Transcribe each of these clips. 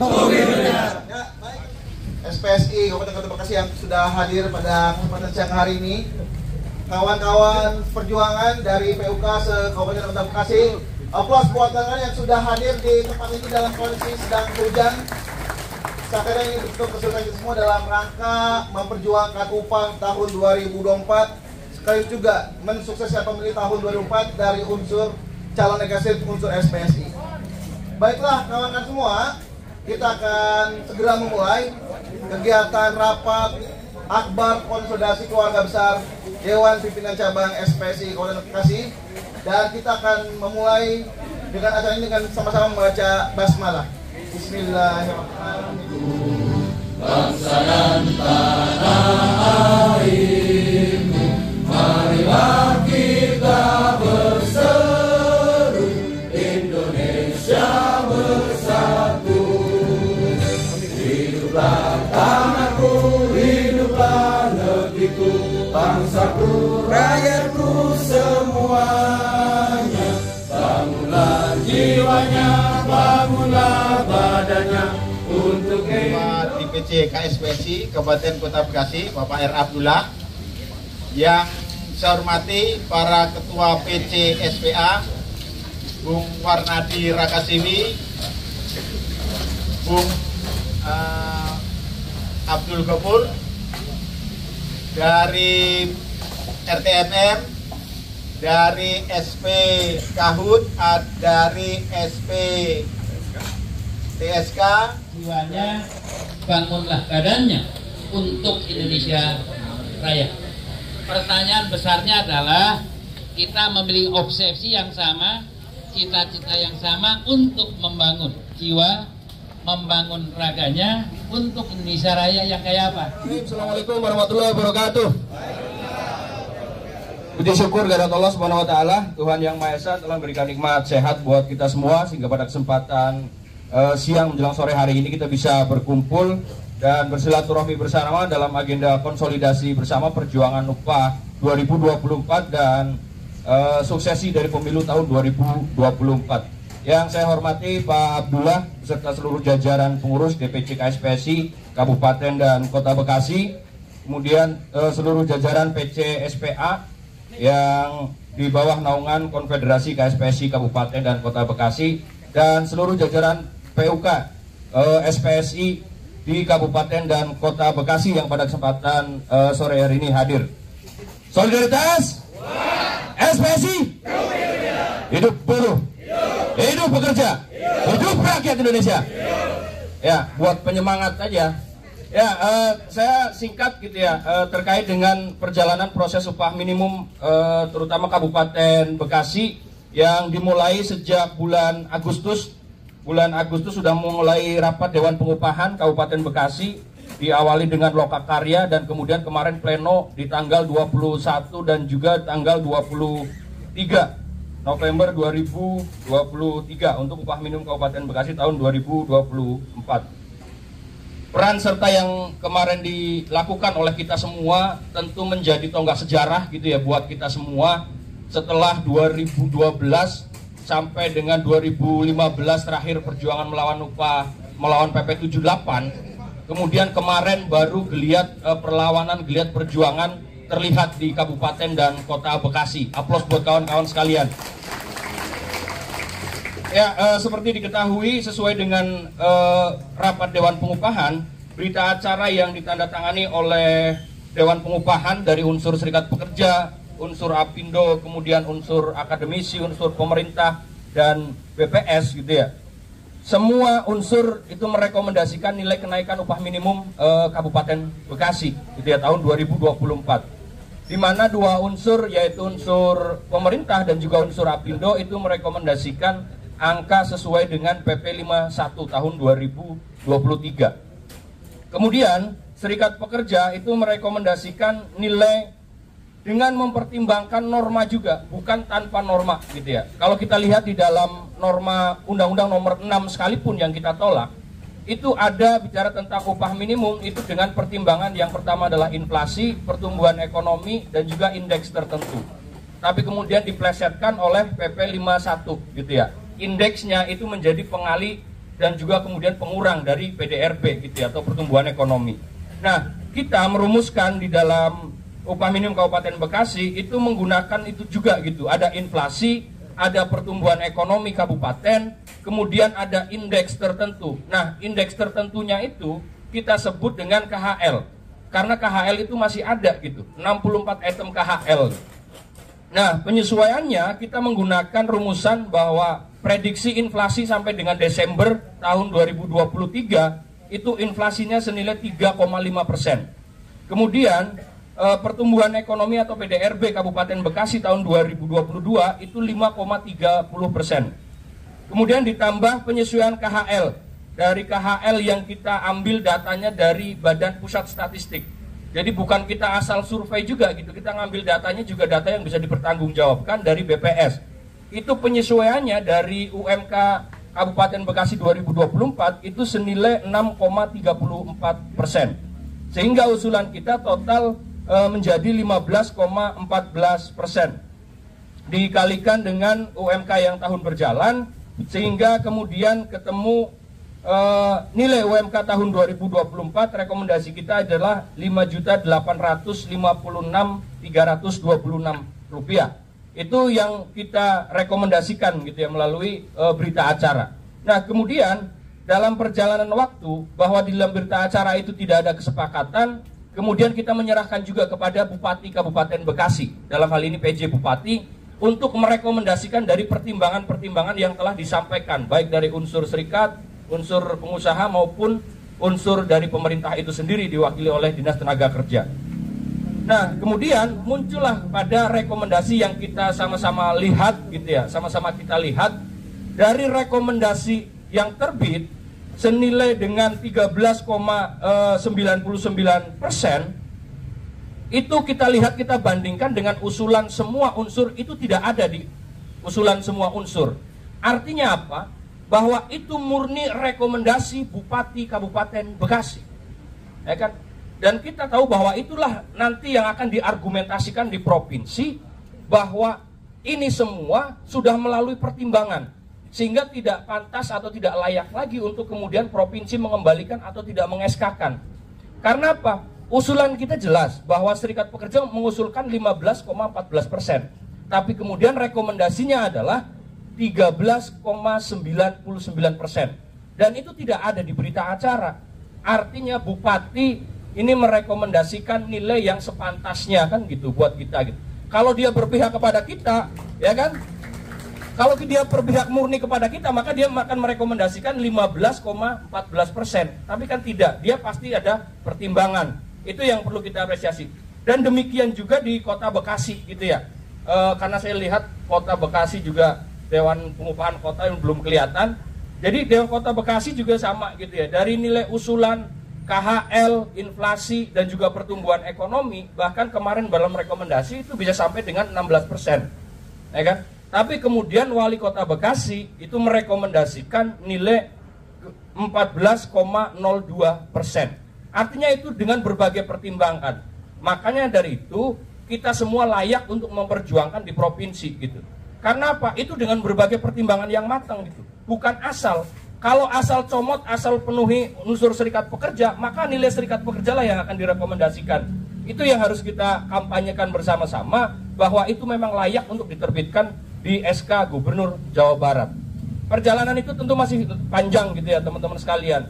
Ya, baik. SPSI Kabupaten Kota Bekasi yang sudah hadir pada kesempatan siang hari ini, kawan-kawan perjuangan dari PUK se-Kabupaten Kota Bekasi, aplaus buat kalian yang sudah hadir di tempat ini dalam kondisi sedang hujan. Sekarang ini bentuk kesulitan kita semua dalam rangka memperjuangkan upah tahun 2024, sekaligus juga mensukseskan pemilih tahun 2024 dari unsur calon legislatif unsur SPSI. Baiklah kawan-kawan semua, kita akan segera memulai kegiatan rapat akbar konsolidasi keluarga besar Dewan Pimpinan Cabang SPSI Kabupaten Bekasi, dan kita akan memulai dengan acara ini dengan sama-sama membaca basmalah. Bismillahirrahmanirrahim. Bangsa dan tanah airku, marilah kita berseru, Indonesia bersatu. Hiduplah tanahku, hiduplah negeriku, bangsaku, rakyatku semuanya. Bangunlah jiwanya, bangunlah badannya untuk di PC KSPSI Kabupaten Kota Bekasi, Bapak R. Abdullah. Yang saya hormati para Ketua PC SPA, Bung Warnadi Rakasiwi, Bung Abdul Ghafur, dari RTMM, dari SP Kahut, dari SP TSK. Jiwanya, bangunlah badannya untuk Indonesia Raya. Pertanyaan besarnya adalah kita memiliki obsesi yang sama, cita-cita yang sama untuk membangun jiwa, membangun raganya untuk Indonesia Raya yang kayak apa? Assalamualaikum warahmatullahi wabarakatuh. Puji syukur kehadirat Allah Subhanahu wa taala, Tuhan yang Maha Esa telah memberikan nikmat sehat buat kita semua sehingga pada kesempatan siang menjelang sore hari ini kita bisa berkumpul dan bersilaturahmi bersama dalam agenda konsolidasi bersama perjuangan upah 2024 dan suksesi dari pemilu tahun 2024. Yang saya hormati Pak Abdullah beserta seluruh jajaran pengurus DPC KSPSI Kabupaten dan Kota Bekasi, kemudian seluruh jajaran PC SPA yang di bawah naungan Konfederasi KSPSI Kabupaten dan Kota Bekasi, dan seluruh jajaran PUK SPSI di Kabupaten dan Kota Bekasi yang pada kesempatan sore hari ini hadir. Solidaritas SPSI, hidup buruh, hidup bekerja, hidup rakyat Indonesia. Ya, buat penyemangat aja. Ya, saya singkat gitu ya, terkait dengan perjalanan proses upah minimum terutama Kabupaten Bekasi yang dimulai sejak bulan Agustus. Bulan Agustus sudah mulai rapat Dewan Pengupahan Kabupaten Bekasi, diawali dengan lokakarya dan kemudian kemarin pleno di tanggal 21 dan juga tanggal 23 November 2023 untuk upah minimum Kabupaten Bekasi tahun 2024. Peran serta yang kemarin dilakukan oleh kita semua tentu menjadi tonggak sejarah gitu ya buat kita semua. Setelah 2012 sampai dengan 2015 terakhir perjuangan melawan PP 78, kemudian kemarin baru geliat perlawanan, geliat perjuangan terlihat di Kabupaten dan Kota Bekasi. Aplaus buat kawan-kawan sekalian. Ya, seperti diketahui sesuai dengan rapat Dewan Pengupahan, berita acara yang ditandatangani oleh Dewan Pengupahan dari unsur Serikat Pekerja, unsur Apindo, kemudian unsur akademisi, unsur pemerintah, dan BPS gitu ya. Semua unsur itu merekomendasikan nilai kenaikan upah minimum Kabupaten Bekasi gitu ya tahun 2024. Di mana dua unsur yaitu unsur pemerintah dan juga unsur Apindo itu merekomendasikan angka sesuai dengan PP 51 tahun 2023. Kemudian Serikat Pekerja itu merekomendasikan nilai dengan mempertimbangkan norma juga, bukan tanpa norma gitu ya. Kalau kita lihat di dalam norma Undang-Undang nomor 6 sekalipun yang kita tolak, itu ada bicara tentang upah minimum itu dengan pertimbangan yang pertama adalah inflasi, pertumbuhan ekonomi, dan juga indeks tertentu. Tapi kemudian diplesetkan oleh PP 51 gitu ya. Indeksnya itu menjadi pengali dan juga kemudian pengurang dari PDRB gitu ya, atau pertumbuhan ekonomi. Nah, kita merumuskan di dalam upah minimum Kabupaten Bekasi itu menggunakan itu juga gitu. Ada inflasi, ada pertumbuhan ekonomi kabupaten, kemudian ada indeks tertentu. Nah, indeks tertentunya itu kita sebut dengan KHL. Karena KHL itu masih ada gitu, 64 item KHL. Nah, penyesuaiannya kita menggunakan rumusan bahwa prediksi inflasi sampai dengan Desember tahun 2023 itu inflasinya senilai 3,5%. Kemudian pertumbuhan ekonomi atau PDRB Kabupaten Bekasi tahun 2022 itu 5,30%. Kemudian ditambah penyesuaian KHL. Dari KHL yang kita ambil datanya dari Badan Pusat Statistik. Jadi bukan kita asal survei juga gitu, kita ngambil datanya juga data yang bisa dipertanggungjawabkan dari BPS. Itu penyesuaiannya dari UMK Kabupaten Bekasi 2024 itu senilai 6,34%. Sehingga usulan kita total menjadi 15,14%. Dikalikan dengan UMK yang tahun berjalan, sehingga kemudian ketemu nilai UMK tahun 2024 rekomendasi kita adalah Rp5.856.326. Itu yang kita rekomendasikan gitu ya melalui berita acara. Nah, kemudian dalam perjalanan waktu bahwa di dalam berita acara itu tidak ada kesepakatan, kemudian kita menyerahkan juga kepada Bupati Kabupaten Bekasi, dalam hal ini PJ Bupati, untuk merekomendasikan dari pertimbangan-pertimbangan yang telah disampaikan, baik dari unsur serikat, unsur pengusaha maupun unsur dari pemerintah itu sendiri diwakili oleh Dinas Tenaga Kerja. Nah, kemudian muncullah pada rekomendasi yang kita sama-sama lihat gitu ya, sama-sama kita lihat dari rekomendasi yang terbit senilai dengan 13,99%. Itu kita lihat, kita bandingkan dengan usulan semua unsur, itu tidak ada di usulan semua unsur. Artinya apa? Bahwa itu murni rekomendasi Bupati Kabupaten Bekasi, ya kan? Dan kita tahu bahwa itulah nanti yang akan diargumentasikan di provinsi, bahwa ini semua sudah melalui pertimbangan, sehingga tidak pantas atau tidak layak lagi untuk kemudian provinsi mengembalikan atau tidak mengeskakan. Karena apa? Usulan kita jelas bahwa Serikat Pekerja mengusulkan 15,14%, tapi kemudian rekomendasinya adalah 13,99%, dan itu tidak ada di berita acara. Artinya Bupati ini merekomendasikan nilai yang sepantasnya kan gitu buat kita gitu. Kalau dia berpihak kepada kita, ya kan? Kalau dia berpihak murni kepada kita, maka dia akan merekomendasikan 15,14%. Tapi kan tidak, dia pasti ada pertimbangan. Itu yang perlu kita apresiasi. Dan demikian juga di Kota Bekasi gitu ya. Karena saya lihat Kota Bekasi juga Dewan Pengupahan Kota yang belum kelihatan. Jadi Dewan Kota Bekasi juga sama gitu ya. Dari nilai usulan KHL, inflasi, dan juga pertumbuhan ekonomi, bahkan kemarin dalam rekomendasi itu bisa sampai dengan 16%, ya kan? Tapi kemudian Wali Kota Bekasi itu merekomendasikan nilai 14,02%. Artinya itu dengan berbagai pertimbangan. Makanya dari itu kita semua layak untuk memperjuangkan di provinsi gitu. Karena apa? Itu dengan berbagai pertimbangan yang matang gitu. Bukan asal. Kalau asal comot, asal penuhi unsur Serikat Pekerja, maka nilai Serikat Pekerja lah yang akan direkomendasikan. Itu yang harus kita kampanyekan bersama-sama, bahwa itu memang layak untuk diterbitkan di SK Gubernur Jawa Barat. Perjalanan itu tentu masih panjang gitu ya teman-teman sekalian.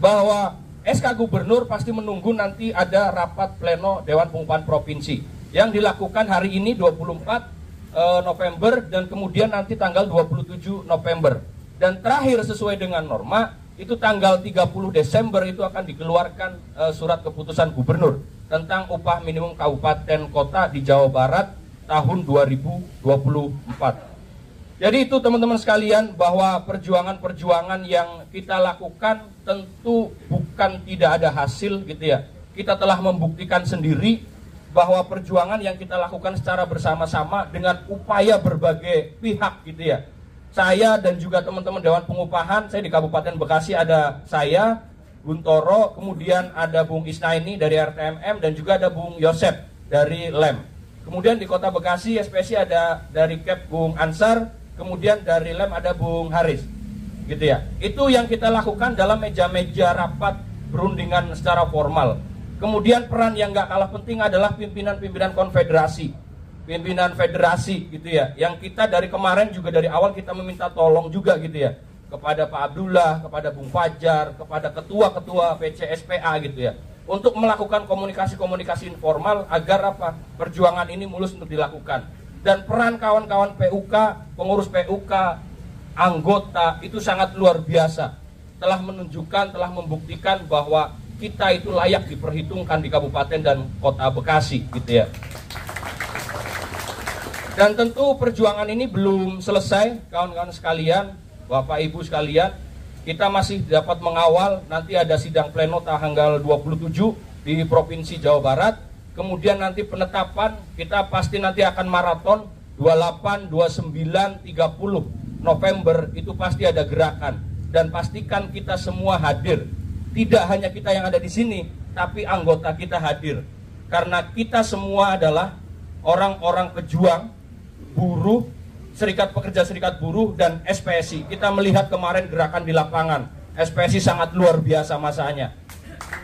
Bahwa SK Gubernur pasti menunggu nanti ada rapat pleno Dewan Pengupahan Provinsi yang dilakukan hari ini 24 November dan kemudian nanti tanggal 27 November. Dan terakhir sesuai dengan norma, itu tanggal 30 Desember itu akan dikeluarkan surat keputusan gubernur tentang upah minimum kabupaten kota di Jawa Barat tahun 2024. Jadi itu teman-teman sekalian, bahwa perjuangan-perjuangan yang kita lakukan tentu bukan tidak ada hasil gitu ya. Kita telah membuktikan sendiri bahwa perjuangan yang kita lakukan secara bersama-sama dengan upaya berbagai pihak gitu ya. Saya dan juga teman-teman Dewan Pengupahan, saya di Kabupaten Bekasi ada saya, Guntoro, kemudian ada Bung Isnaini dari RTMM, dan juga ada Bung Yosep dari LEM. Kemudian di Kota Bekasi SPSI ada dari KEP Bung Ansar, kemudian dari LEM ada Bung Haris. gitu ya. Itu yang kita lakukan dalam meja-meja rapat berundingan secara formal. Kemudian peran yang nggak kalah penting adalah pimpinan-pimpinan konfederasi, pimpinan federasi gitu ya. Yang kita dari kemarin juga dari awal kita meminta tolong juga gitu ya, kepada Pak Abdullah, kepada Bung Fajar, kepada ketua-ketua PCSPA gitu ya, untuk melakukan komunikasi-komunikasi informal agar apa, perjuangan ini mulus untuk dilakukan. Dan peran kawan-kawan PUK, pengurus PUK, anggota itu sangat luar biasa, telah menunjukkan, telah membuktikan bahwa kita itu layak diperhitungkan di Kabupaten dan Kota Bekasi gitu ya. Dan tentu perjuangan ini belum selesai, kawan-kawan sekalian, Bapak Ibu sekalian. Kita masih dapat mengawal, nanti ada sidang pleno tanggal 27 di Provinsi Jawa Barat. Kemudian nanti penetapan, kita pasti nanti akan maraton 28, 29, 30 November itu pasti ada gerakan. Dan pastikan kita semua hadir. Tidak hanya kita yang ada di sini, tapi anggota kita hadir. Karena kita semua adalah orang-orang pejuang, buruh, serikat pekerja, serikat buruh, dan SPSI. Kita melihat kemarin gerakan di lapangan. SPSI sangat luar biasa masanya.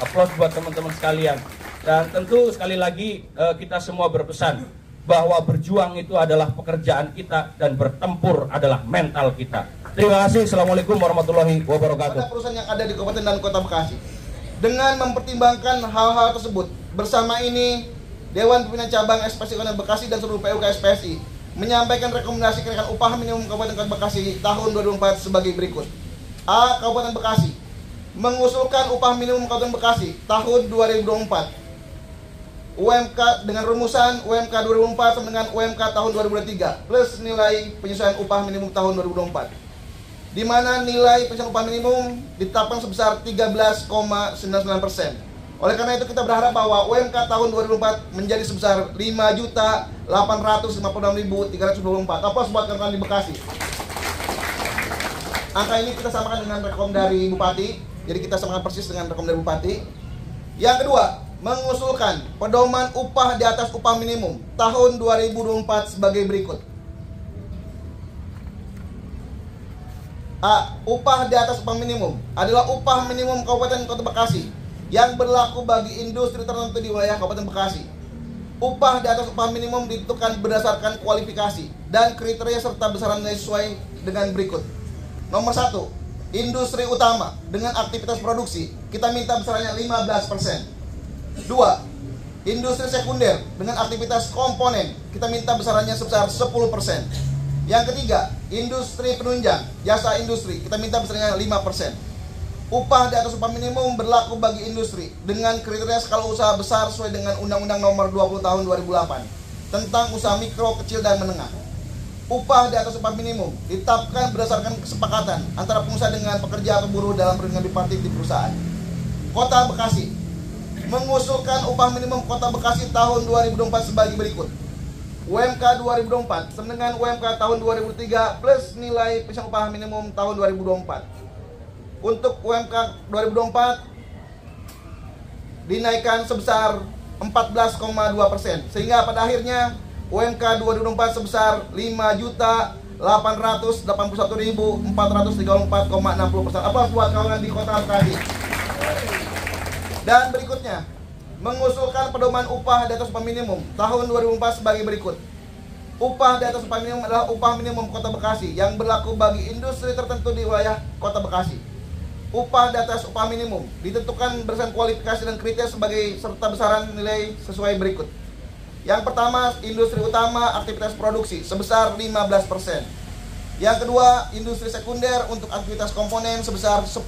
Aplaus buat teman-teman sekalian. Dan tentu sekali lagi kita semua berpesan bahwa berjuang itu adalah pekerjaan kita dan bertempur adalah mental kita. Terima kasih. Assalamualaikum warahmatullahi wabarakatuh. Pada perusahaan yang ada di Kabupaten dan Kota Bekasi, dengan mempertimbangkan hal-hal tersebut, bersama ini Dewan Pimpinan Cabang SPSI Kabupaten Bekasi dan seluruh PUK SPSI menyampaikan rekomendasi kenaikan upah minimum Kabupaten Kota Bekasi tahun 2024 sebagai berikut. A. Kabupaten Bekasi mengusulkan upah minimum Kabupaten Bekasi tahun 2024 UMK dengan rumusan UMK 2004 sama dengan UMK tahun 2023 plus nilai penyesuaian upah minimum tahun 2024, di mana nilai penyesuaian upah minimum ditetapkan sebesar 13,99%. Oleh karena itu kita berharap bahwa UMK tahun 2004 menjadi sebesar 5.856.324. Apa buat rekan di Bekasi? Angka ini kita samakan dengan rekom dari Bupati, jadi kita samakan persis dengan rekom dari Bupati. Yang kedua, mengusulkan pedoman upah di atas upah minimum tahun 2024 sebagai berikut. A. Upah di atas upah minimum adalah upah minimum Kabupaten Kota Bekasi yang berlaku bagi industri tertentu di wilayah Kabupaten Bekasi. Upah di atas upah minimum ditentukan berdasarkan kualifikasi dan kriteria serta besaran nilai sesuai dengan berikut. Nomor 1, industri utama dengan aktivitas produksi kita minta besarannya 15%. 2. Industri sekunder dengan aktivitas komponen kita minta besarannya sebesar 10%. Yang ketiga, industri penunjang, jasa industri kita minta besarannya 5%. Upah di atas upah minimum berlaku bagi industri dengan kriteria skala usaha besar sesuai dengan Undang-Undang Nomor 20 Tahun 2008 tentang usaha mikro, kecil, dan menengah. Upah di atas upah minimum ditetapkan berdasarkan kesepakatan antara pengusaha dengan pekerja atau buruh dalam perundingan bipartit di perusahaan. Kota Bekasi mengusulkan upah minimum Kota Bekasi tahun 2024 sebagai berikut. UMK 2024 sama dengan UMK tahun 2003 plus nilai penyesuaian upah minimum tahun 2024. Untuk UMK 2024 dinaikkan sebesar 14,2%, sehingga pada akhirnya UMK 2024 sebesar 5.881.434,60%. Apa buat kawan di Kota Bekasi? Dan berikutnya, mengusulkan pedoman upah di atas upah minimum tahun 2004 sebagai berikut. Upah di atas upah minimum adalah upah minimum Kota Bekasi yang berlaku bagi industri tertentu di wilayah Kota Bekasi. Upah di atas upah minimum ditentukan berdasarkan kualifikasi dan kriteria sebagai serta besaran nilai sesuai berikut. Yang pertama, industri utama aktivitas produksi sebesar 15%. Yang kedua, industri sekunder untuk aktivitas komponen sebesar 10%.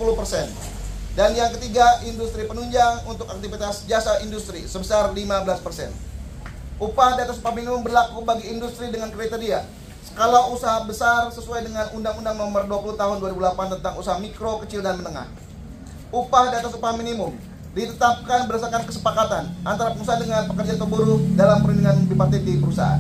Dan yang ketiga, industri penunjang untuk aktivitas jasa industri sebesar 15%. Upah di atas upah minimum berlaku bagi industri dengan kriteria skala usaha besar sesuai dengan Undang-Undang Nomor 20 Tahun 2008 tentang usaha mikro, kecil, dan menengah. Upah di atas upah minimum ditetapkan berdasarkan kesepakatan antara pengusaha dengan pekerja atau buruh dalam perundingan bipartit di perusahaan.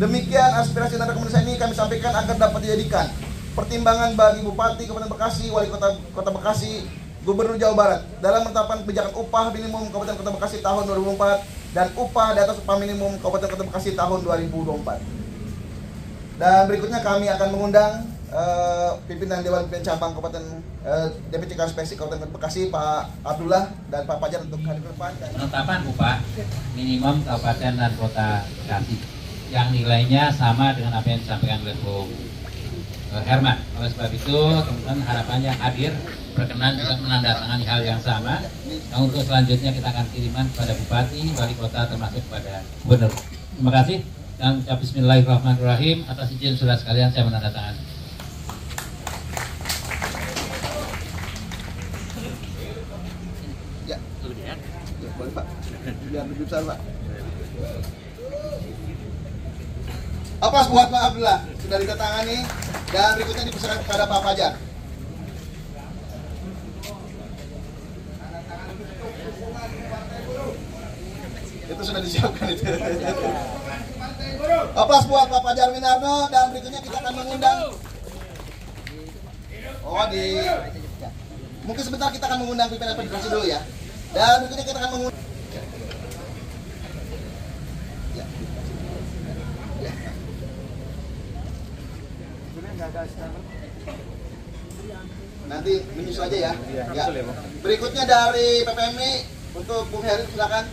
Demikian aspirasi dan rekomendasi ini kami sampaikan agar dapat dijadikan pertimbangan bagi Bupati Kabupaten Bekasi, Wali Kota Bekasi, Gubernur Jawa Barat dalam menetapkan kebijakan upah minimum Kabupaten Kota Bekasi tahun 2024 dan upah di atas upah minimum Kabupaten Kota Bekasi tahun 2024. Dan berikutnya kami akan mengundang pimpinan Dewan Pimpinan Cabang Kabupaten DPC KSPSI Kabupaten Bekasi, Pak Abdullah dan Pak Fajar untuk hadir ke depan. Penetapan upah minimum kabupaten dan kota Bekasi yang nilainya sama dengan apa yang disampaikan oleh Bung Herman. Oleh sebab itu, teman-teman harapannya hadir berkenan juga menandatangani hal yang sama. Nah, untuk selanjutnya kita akan kirimkan kepada Bupati, Wali Kota, termasuk kepada Gubernur. Terima kasih dan ucap Bismillahirrahmanirrahim. Atas izin saudara sekalian saya menandatangani. Ya, boleh Pak. Biar lebih besar Pak. Aplaus buat Pak Abdullah, sudah ditandatangani dan berikutnya dipersilakan kepada Pak Fajar. Itu sudah disiapkan itu. Aplaus buat Pak Fajar Winarno dan berikutnya kita akan mengundang. Mungkin sebentar kita akan mengundang pimpinan federasi dulu ya. Dan berikutnya kita akan mengundang. Nanti menyusul aja ya. Ya. Berikutnya dari PPMI untuk Bung Heri silakan.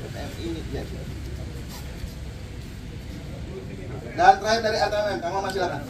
PPMI ya. Dan terakhir dari RTMM, Kang Maman silakan.